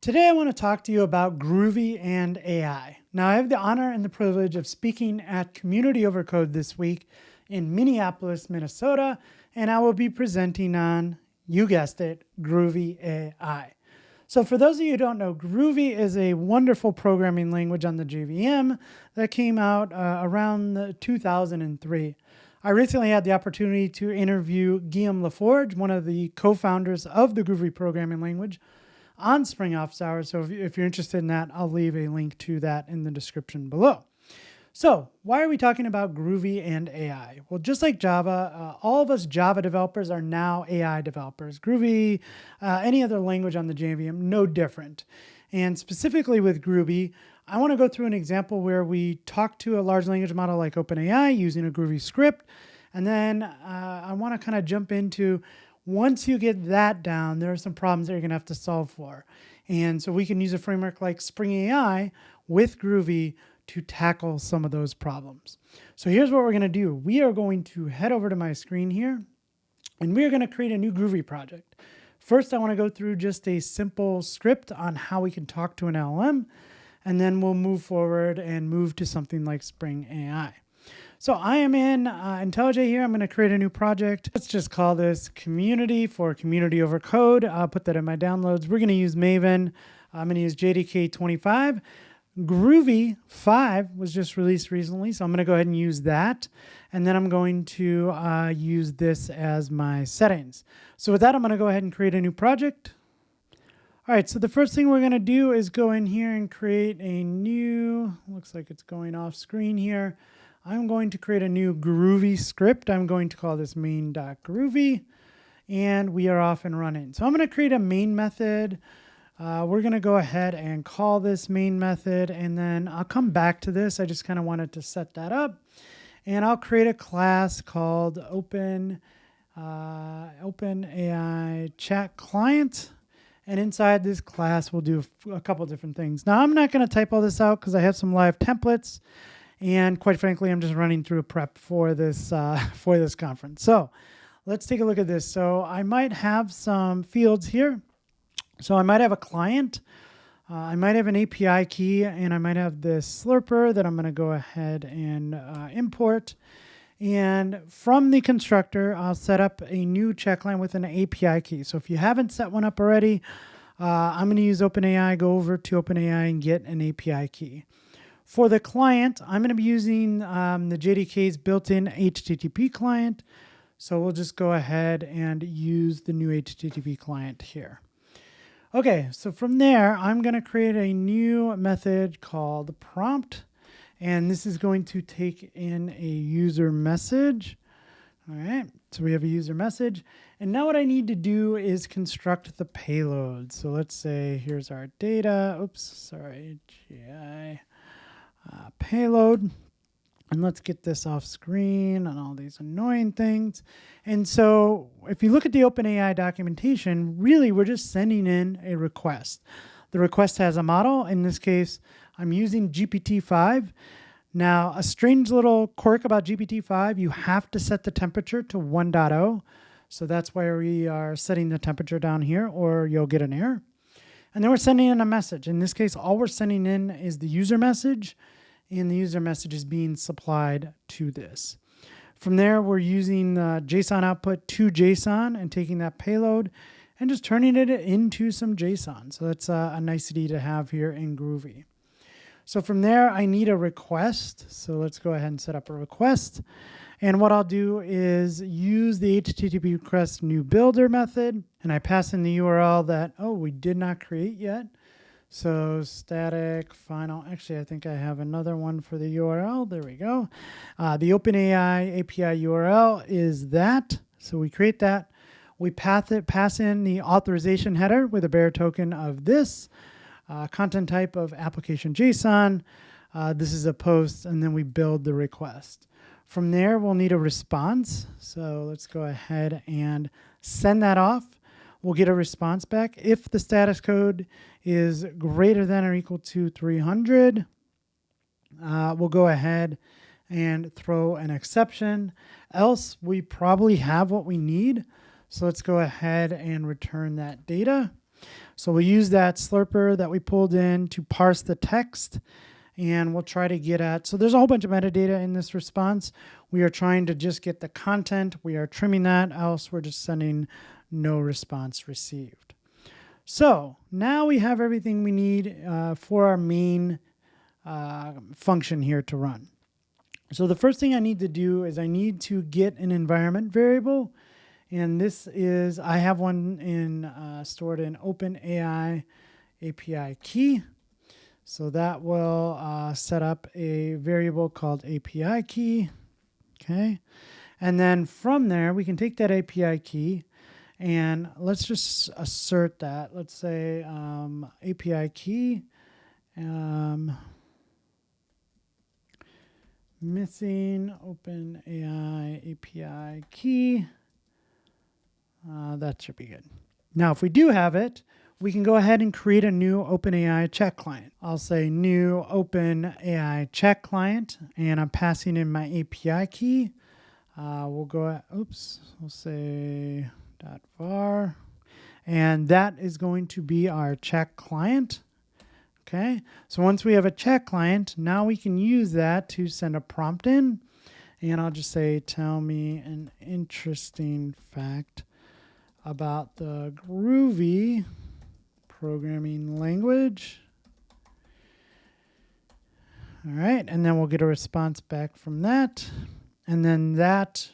Today I want to talk to you about Groovy and AI. Now I have the honor and the privilege of speaking at Community Over Code this week in Minneapolis, Minnesota, and I will be presenting on, you guessed it, Groovy AI. So for those of you who don't know, Groovy is a wonderful programming language on the JVM that came out around 2003. I recently had the opportunity to interview Guillaume Laforge, one of the co-founders of the Groovy programming language, on Spring Office Hours. So if you're interested in that, I'll leave a link to that in the description below. So why are we talking about Groovy and AI? Well, just like Java, all of us Java developers are now AI developers. Groovy, any other language on the JVM, no different. And specifically with Groovy, I want to go through an example where we talk to a large language model like OpenAI using a Groovy script. And then I want to kind of jump into, once you get that down, there are some problems that you're going to have to solve for. And so we can use a framework like Spring AI with Groovy to tackle some of those problems. So here's what we're going to do. We are going to head over to my screen here, and we are going to create a new Groovy project. First, I want to go through just a simple script on how we can talk to an LLM, and then we'll move forward and move to something like Spring AI. So I am in IntelliJ here. I'm going to create a new project. Let's just call this Community for Community Over Code. I'll put that in my downloads. We're going to use Maven. I'm going to use JDK 25. Groovy 5 was just released recently, so I'm going to go ahead and use that. And then I'm going to use this as my settings. So with that, I'm going to go ahead and create a new project. All right, so the first thing we're going to do is go in here and create a new, looks like it's going off screen here. I'm going to create a new Groovy script. I'm going to call this main.groovy, and we are off and running. So I'm going to create a main method. We're going to go ahead and call this main method, and then I'll come back to this. I just kind of wanted to set that up. And I'll create a class called OpenAI Chat Client. And inside this class, we'll do a couple different things. Now, I'm not going to type all this out because I have some live templates. And quite frankly, I'm just running through a prep for this conference. So let's take a look at this. So I might have some fields here. So I might have a client, I might have an API key, and I might have this slurper that I'm going to go ahead and import. And from the constructor, I'll set up a new checkline with an API key. So if you haven't set one up already, I'm going to use OpenAI, go over to OpenAI and get an API key. For the client, I'm going to be using the JDK's built-in HTTP client. So we'll just go ahead and use the new HTTP client here. Okay, so from there, I'm going to create a new method called prompt. And this is going to take in a user message. All right, so we have a user message. And now what I need to do is construct the payload. So let's say here's our data. Oops, sorry, GI payload. And let's get this off screen and all these annoying things. And so if you look at the OpenAI documentation, really we're just sending in a request. The request has a model. In this case, I'm using GPT-5. Now, a strange little quirk about GPT-5, you have to set the temperature to 1.0. So that's why we are setting the temperature down here, or you'll get an error. And then we're sending in a message. In this case, all we're sending in is the user message, and the user message is being supplied to this. From there, we're using the JSON output to JSON and taking that payload and just turning it into some JSON. So that's a nicety to have here in Groovy. So from there, I need a request. So let's go ahead and set up a request. And what I'll do is use the HTTP request new builder method, and I pass in the URL that, we did not create yet. So static final, actually, I think I have another one for the URL. There we go. The OpenAI API URL is that. So we create that. We pass in the authorization header with a bearer token of this, content type of application JSON. This is a post, and then we build the request. From there, we'll need a response. So let's go ahead and send that off. We'll get a response back. If the status code is greater than or equal to 300, we'll go ahead and throw an exception. Else, we probably have what we need. So let's go ahead and return that data. So we'll use that slurper that we pulled in to parse the text, and we'll try to get at, so there's a whole bunch of metadata in this response. We are trying to just get the content. We are trimming that, else we're just sending no response received. So now we have everything we need for our main function here to run. So the first thing I need to do is I need to get an environment variable. And this is, I have one in stored in OpenAI API key. So that will set up a variable called API key. Okay. And then from there, we can take that API key and let's just assert that. Let's say API key missing OpenAI API key. That should be good. Now, if we do have it, we can go ahead and create a new OpenAI chat client. I'll say new OpenAI chat client, and I'm passing in my API key. We'll say .var, and that is going to be our chat client. Okay, so once we have a chat client, now we can use that to send a prompt in, and I'll just say, tell me an interesting fact about the Groovy programming language. All right, and then we'll get a response back from that. And then that,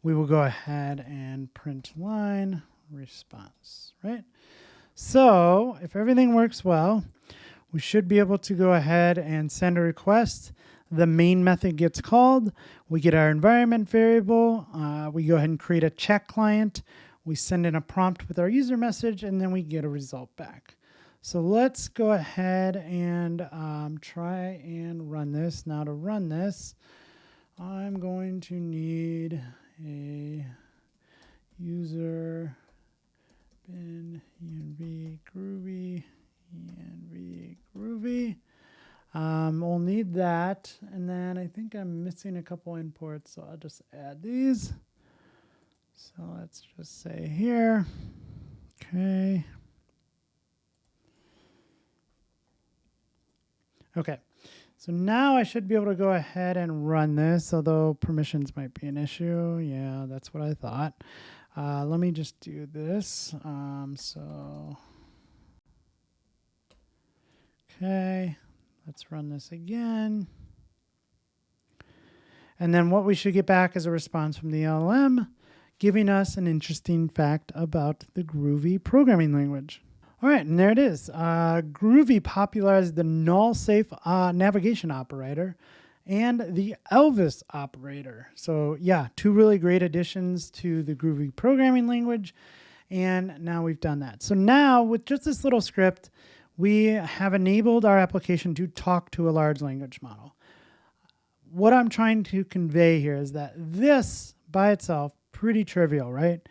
we will go ahead and print line response, right? So if everything works well, we should be able to go ahead and send a request. The main method gets called. We get our environment variable. We go ahead and create a chat client. We send in a prompt with our user message, and then we get a result back. So let's go ahead and try and run this. Now to run this, I'm going to need a user bin env groovy env groovy. We'll need that, and then I think I'm missing a couple imports, so I'll just add these. So let's just say here, okay. Okay, so now I should be able to go ahead and run this, although permissions might be an issue. Yeah, that's what I thought. Let me just do this. Okay, let's run this again. And then what we should get back is a response from the LLM, giving us an interesting fact about the Groovy programming language. All right, and there it is. Groovy popularized the null-safe navigation operator and the Elvis operator. So yeah, two really great additions to the Groovy programming language, and now we've done that. So now with just this little script, we have enabled our application to talk to a large language model. What I'm trying to convey here is that this by itself, pretty trivial, right?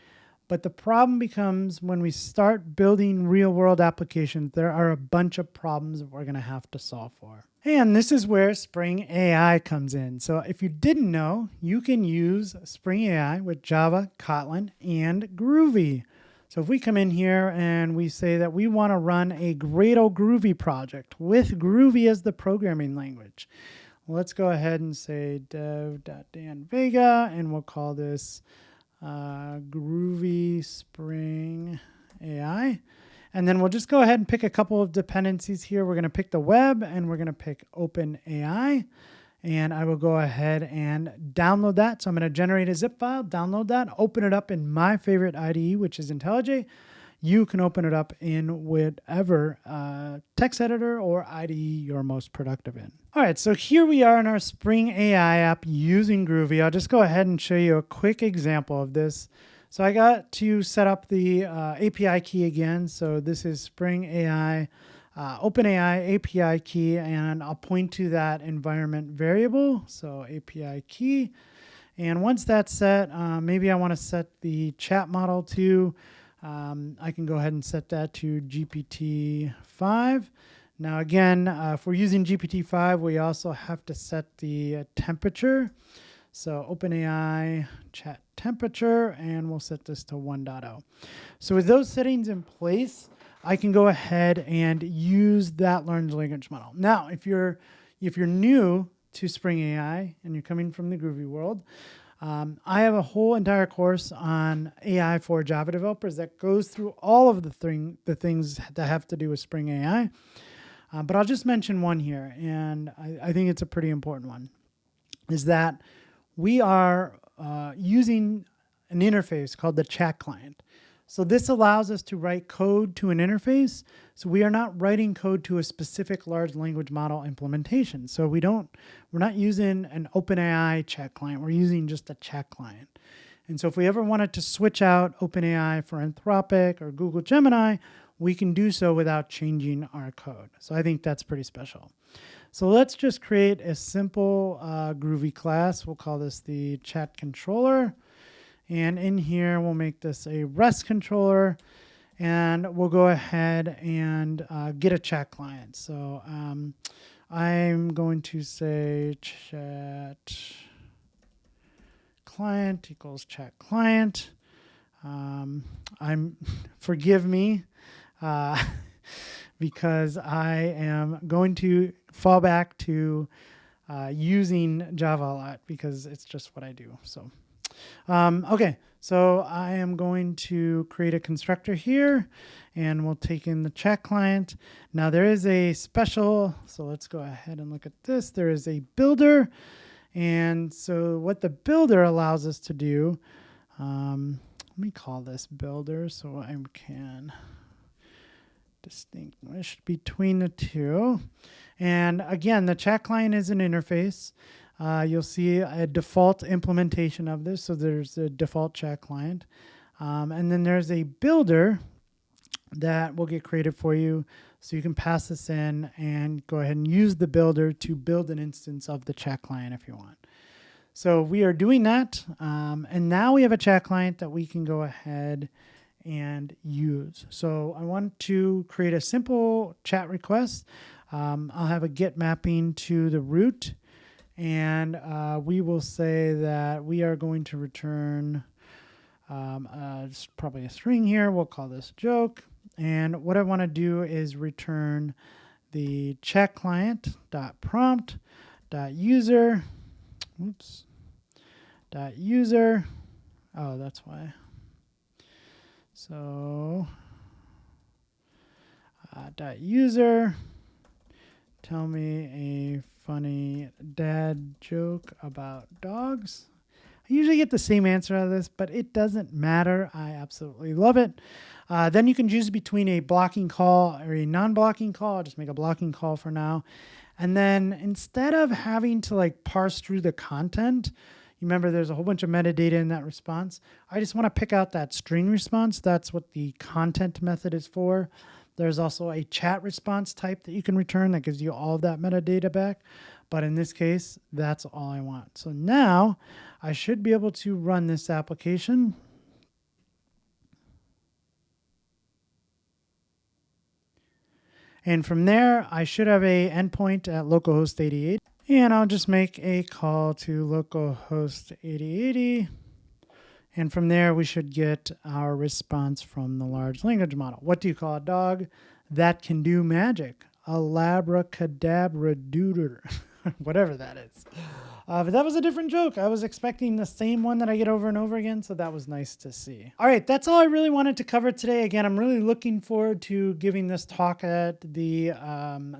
But the problem becomes when we start building real world applications, there are a bunch of problems that we're going to have to solve for. And this is where Spring AI comes in. So if you didn't know, you can use Spring AI with Java, Kotlin, and Groovy. So if we come in here and we say that we want to run a Gradle Groovy project with Groovy as the programming language, let's go ahead and say dev.dan-vega, and we'll call this Groovy Spring AI. And then we'll just go ahead and pick a couple of dependencies here. We're going to pick the web, and we're going to pick OpenAI. And I will go ahead and download that. So I'm going to generate a zip file, download that, open it up in my favorite IDE, which is IntelliJ. You can open it up in whatever text editor or IDE you're most productive in. All right, so here we are in our Spring AI app using Groovy. I'll just go ahead and show you a quick example of this. So I got to set up the API key again. So this is Spring AI, OpenAI API key, and I'll point to that environment variable. So API key. And once that's set, maybe I want to set the chat model to, I can go ahead and set that to GPT-5. Now again, if we're using GPT-5, we also have to set the temperature. So OpenAI chat temperature, and we'll set this to 1.0. So with those settings in place, I can go ahead and use that large language model. Now, if you're new to Spring AI and you're coming from the Groovy world, I have a whole entire course on AI for Java developers that goes through all of the things that have to do with Spring AI. But I'll just mention one here, and I think it's a pretty important one, is that we are using an interface called the chat client. So this allows us to write code to an interface. So we are not writing code to a specific large language model implementation. So we're not using an OpenAI chat client. We're using just a chat client. And so if we ever wanted to switch out OpenAI for Anthropic or Google Gemini, we can do so without changing our code. So I think that's pretty special. So let's just create a simple Groovy class. We'll call this the chat controller. And in here, we'll make this a REST controller, and we'll go ahead and get a chat client. So I'm going to say chat client equals chat client. Forgive me because I am going to fall back to using Java a lot because it's just what I do. So. Okay, so I am going to create a constructor here, and we'll take in the chat client. Now there is a special, so let's go ahead and look at this. There is a builder, and so what the builder allows us to do, let me call this builder so I can distinguish between the two. And again, the chat client is an interface. You'll see a default implementation of this. So there's a default chat client. And then there's a builder that will get created for you. So you can pass this in and go ahead and use the builder to build an instance of the chat client if you want. So we are doing that. And now we have a chat client that we can go ahead and use. So I want to create a simple chat request. I'll have a get mapping to the root. And we will say that we are going to return probably a string here. We'll call this joke. And what I want to do is return the chat client .prompt .user. Oops. .user. Oh, that's why. So .user. Tell me a funny dad joke about dogs. I usually get the same answer out of this, but it doesn't matter. I absolutely love it. Then you can choose between a blocking call or a non-blocking call. I'll just make a blocking call for now. And then instead of having to like parse through the content, you remember there's a whole bunch of metadata in that response. I just want to pick out that string response. That's what the content method is for. There's also a chat response type that you can return that gives you all of that metadata back. But in this case, that's all I want. So now I should be able to run this application. And from there, I should have a endpoint at localhost 8080. And I'll just make a call to localhost 8080. And from there, we should get our response from the large language model. What do you call a dog that can do magic? A labracadabra-dooter, whatever that is. But that was a different joke. I was expecting the same one that I get over and over again, so that was nice to see. All right, that's all I really wanted to cover today. Again, I'm really looking forward to giving this talk at the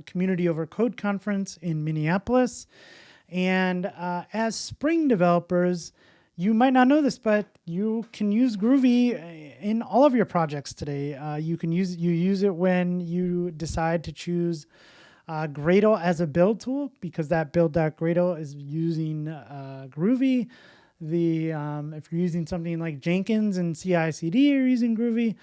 Community Over Code Conference in Minneapolis. And as Spring developers, you might not know this, but you can use Groovy in all of your projects today. You use it when you decide to choose Gradle as a build tool, because that build.gradle is using Groovy. If you're using something like Jenkins and CI/CD, you're using Groovy.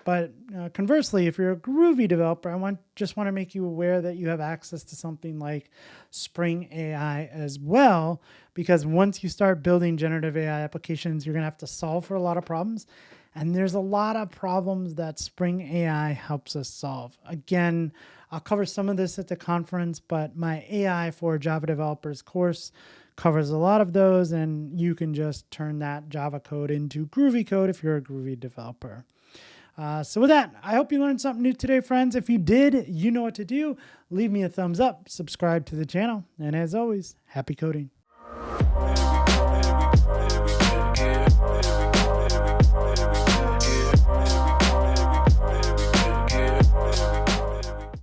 But conversely, if you're a Groovy developer, I just want to make you aware that you have access to something like Spring AI as well, because once you start building generative AI applications, you're going to have to solve for a lot of problems. And there's a lot of problems that Spring AI helps us solve. Again, I'll cover some of this at the conference, but my AI for Java developers course covers a lot of those, and you can just turn that Java code into Groovy code if you're a Groovy developer. So with that, I hope you learned something new today, friends. If you did, you know what to do. Leave me a thumbs up, subscribe to the channel, and as always, happy coding.